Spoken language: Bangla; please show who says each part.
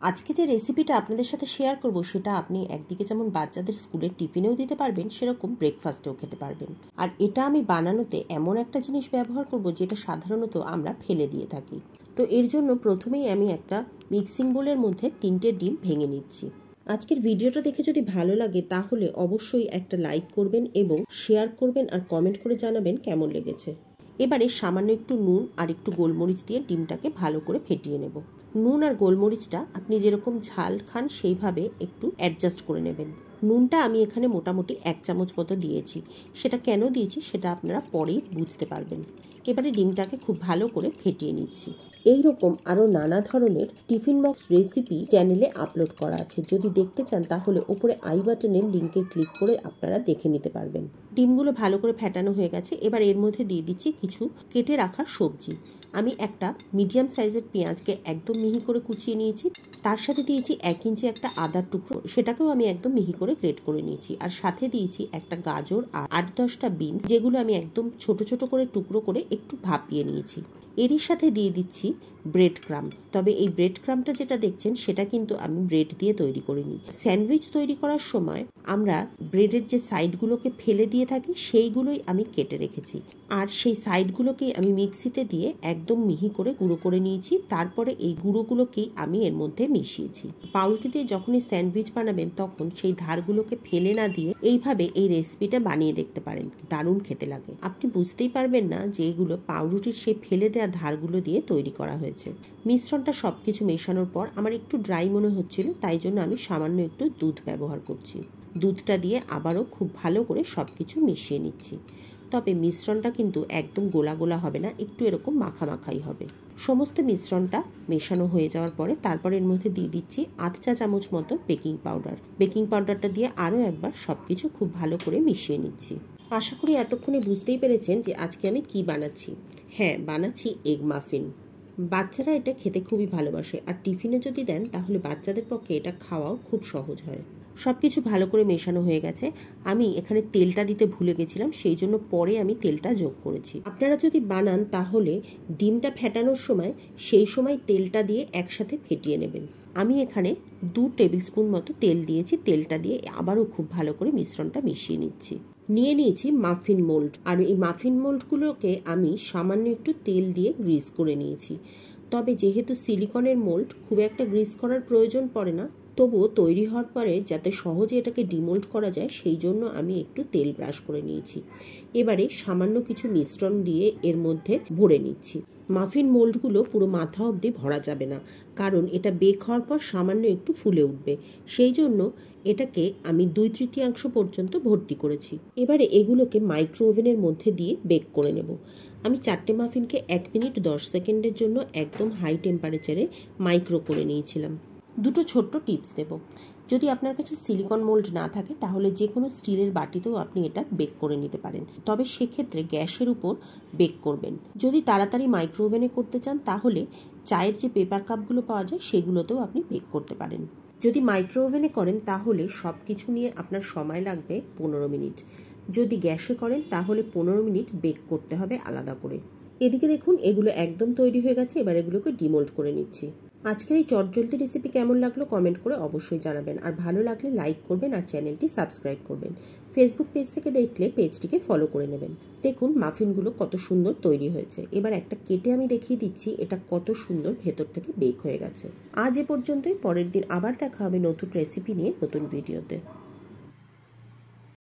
Speaker 1: আজকে যে রেসিপিটা আপনাদের সাথে শেয়ার করব সেটা আপনি একদিকে যেমন বাচ্চাদের স্কুলের টিফিনেও দিতে পারবেন, সেরকম ব্রেকফাস্টেও খেতে পারবেন। আর এটা আমি বানানোতে এমন একটা জিনিস ব্যবহার করব যেটা সাধারণত আমরা ফেলে দিয়ে থাকি। তো এর জন্য প্রথমেই আমি একটা মিক্সিং বোলের মধ্যে 3টে ডিম ভেঙে নিচ্ছি। আজকের ভিডিওটা দেখে যদি ভালো লাগে তাহলে অবশ্যই একটা লাইক করবেন এবং শেয়ার করবেন আর কমেন্ট করে জানাবেন কেমন লেগেছে। এবারে সামান্য একটু নুন আর একটু গোলমরিচ দিয়ে ডিমটাকে ভালো করে ফেটিয়ে নেব। নুন আর গোলমরিচটা আপনি যেরকম ঝাল খান সেইভাবে একটু অ্যাডজাস্ট করে নেবেন। নুনটা আমি এখানে মোটামুটি 1 চামচ মতো দিয়েছি। সেটা কেন দিয়েছি সেটা আপনারা পরেই বুঝতে পারবেন। এবারে ডিমটাকে খুব ভালো করে ফেটিয়ে নিচ্ছি। এই রকম আরও নানা ধরনের টিফিন বক্স রেসিপি চ্যানেলে আপলোড করা আছে। যদি দেখতে চান তাহলে ওপরে আই বাটনের লিঙ্কে ক্লিক করে আপনারা দেখে নিতে পারবেন। ডিমগুলো ভালো করে ফেটানো হয়ে গেছে। এবার এর মধ্যে দিয়ে দিচ্ছি কিছু কেটে রাখা সবজি। আমি একটা মিডিয়াম সাইজের পেঁয়াজকে একদম মিহি করে কুচিয়ে নিয়েছি। তার সাথে দিয়েছি 1 ইঞ্চি একটা আদার টুকরো, সেটাকেও আমি একদম মিহি করে গ্রেট করে নিয়েছি। আর সাথে দিয়েছি একটা গাজর আর 8-10টা বিনস, যেগুলো আমি একদম ছোট ছোট করে টুকরো করে একটু ভাপিয়ে নিয়েছি। এরই সাথে দিয়ে দিচ্ছি ব্রেড ক্রাম্ব। তবে এই ব্রেড ক্রাম্বটা যেটা দেখছেন সেটা কিন্তু আমি ব্রেড দিয়ে তৈরি করিনি। স্যান্ডউইচ তৈরি করার সময় আমরা ব্রেডের যে সাইডগুলোকে ফেলে দিয়ে থাকি সেইগুলোই আমি কেটে রেখেছি। আর সেই সাইডগুলোকেই আমি মিক্সিতে দিয়ে একদম মিহি করে গুঁড়ো করে নিয়েছি। তারপরে এই গুঁড়োগুলোকেই আমি এর মধ্যে মিশিয়েছি। পাউরুটি দিয়ে যখনই স্যান্ডউইচ বানাবেন তখন সেই ধারগুলোকে ফেলে না দিয়ে এইভাবে এই রেসিপিটা বানিয়ে দেখতে পারেন, দারুণ খেতে লাগে। আপনি বুঝতেই পারবেন না যে এগুলো পাউরুটির সেই ফেলে দেওয়া ধারগুলো দিয়ে তৈরি করা হয়েছে। মিশ্রণটা সবকিছু মেশানোর পর আমার একটু ড্রাই মনে হচ্ছিল, তাই জন্য আমি সামান্য একটু দুধ ব্যবহার করছি। দুধটা দিয়ে আবারও খুব ভালো করে সবকিছু মিশিয়ে নিচ্ছি। তবে মিশ্রণটা কিন্তু একদম গোলা গোলা হবে না, একটু এরকম মাখা মাখাই হবে। সমস্ত মিশ্রণটা মেশানো হয়ে যাওয়ার পরে তারপর এর মধ্যে দিয়ে দিচ্ছি 1/2 চা চামচ মতো বেকিং পাউডার। বেকিং পাউডারটা দিয়ে আরও একবার সবকিছু খুব ভালো করে মিশিয়ে নিচ্ছি। আশা করি এতক্ষণে বুঝতেই পেরেছেন যে আজকে আমি কি বানাচ্ছি। হ্যাঁ, বানাচ্ছি এগ মাফিন। বাচ্চারা এটা খেতে খুবই ভালোবাসে, আর টিফিনে যদি দেন তাহলে বাচ্চাদের পক্ষে এটা খাওয়াও খুব সহজ হয়। সব কিছু ভালো করে মেশানো হয়ে গেছে। আমি এখানে তেলটা দিতে ভুলে গেছিলাম, সেই জন্য পরে আমি তেলটা যোগ করেছি। আপনারা যদি বানান তাহলে ডিমটা ফেটানোর সময় সেই সময় তেলটা দিয়ে একসাথে ফেটিয়ে নেবেন। আমি এখানে 2 টেবিল স্পুন মতো তেল দিয়েছি। তেলটা দিয়ে আবারও খুব ভালো করে মিশ্রণটা মিশিয়ে নিচ্ছি। নিয়ে নিয়েছি মাফিন মোল্ড, আর এই মাফিন মোল্ডগুলোকে আমি সামান্য একটু তেল দিয়ে গ্রিস করে নিয়েছি। তবে যেহেতু সিলিকনের মোল্ড খুব একটা গ্রিস করার প্রয়োজন পড়ে না, তবুও তৈরি হওয়ার পরে যাতে সহজে এটাকে ডিমোল্ড করা যায় সেই জন্য আমি একটু তেল ব্রাশ করে নিয়েছি। এবারে সামান্য কিছু মিশ্রণ দিয়ে এর মধ্যে ভরে নিচ্ছি। মাফিন মোল্ডগুলো পুরো মাথা অবধি ভরা যাবে না, কারণ এটা বেক হওয়ার পর সামান্য একটু ফুলে উঠবে। সেই জন্য এটাকে আমি 2/3 পর্যন্ত ভর্তি করেছি। এবারে এগুলোকে মাইক্রো ওভেনের মধ্যে দিয়ে বেক করে নেব। আমি 4টে মাফিনকে 1 মিনিট 10 সেকেন্ডের জন্য একদম হাই টেম্পারেচারে মাইক্রো করে নিয়েছিলাম। দুটো ছোট্ট টিপস দেব। যদি আপনার কাছে সিলিকন মোল্ড না থাকে তাহলে যে কোনো স্টিলের বাটিতেও আপনি এটা বেক করে নিতে পারেন, তবে সেক্ষেত্রে গ্যাসের উপর বেক করবেন। যদি তাড়াতাড়ি মাইক্রো ওভেনে করতে চান তাহলে চায়ের যে পেপার কাপগুলো পাওয়া যায় সেগুলোতেও আপনি বেক করতে পারেন। যদি মাইক্রো ওভেনে করেন তাহলে সব কিছু নিয়ে আপনার সময় লাগবে 15 মিনিট। যদি গ্যাসে করেন তাহলে 15 মিনিট বেক করতে হবে আলাদা করে। এদিকে দেখুন এগুলো একদম তৈরি হয়ে গেছে। এবার এগুলোকে ডিমোল্ড করে নিচ্ছি। আজকের এই চটজলদি রেসিপি কেমন লাগলো কমেন্ট করে অবশ্যই জানাবেন, আর ভালো লাগলে লাইক করবেন আর চ্যানেলটি সাবস্ক্রাইব করবেন। ফেসবুক পেজ থেকে দেখলে পেজটিকে ফলো করে নেবেন। দেখুন মাফিনগুলো কত সুন্দর তৈরি হয়েছে। এবার একটা কেটে আমি দেখিয়ে দিচ্ছি এটা কত সুন্দর ভেতর থেকে বেক হয়ে গেছে। আজ এ পর্যন্তই। পরের দিন আবার দেখা হবে নতুন রেসিপি নিয়ে নতুন ভিডিওতে।